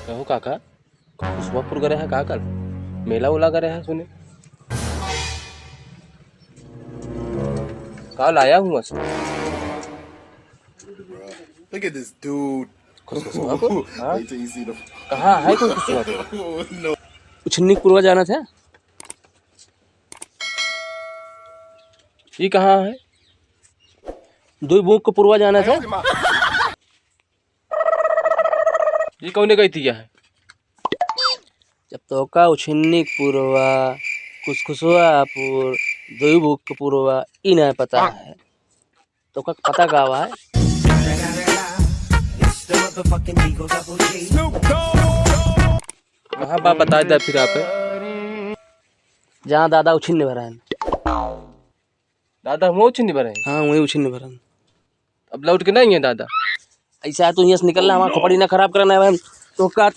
कहो काका कुशवापुर गए हैं का कल मेला उला गए हैं सुने कल आया हूँ बस Look at this dude. कुशवापुर हाँ Wait till you see the. कहाँ है कोई कुशवापुर Oh no. उछन्नीपुर जाना था ये कहाँ है दो बुक को पूर्वा जाना था ये कौन गई थी है जब तो का उछन्नी पूर्वा कुशवापुर दो बुक पूर्वा इ नहीं पता है तो का पता का हुआ है कहाँ बाप बता दे फिर आप जहाँ दादा उछिन्न भरा है दादा हम उछिन्न भरे हैं हाँ वही उछिन्न भरा अब लौट के नहीं है दादा ऐसा है तो यहाँ से निकलना हमारा खोपड़ी ना खराब करना है तो का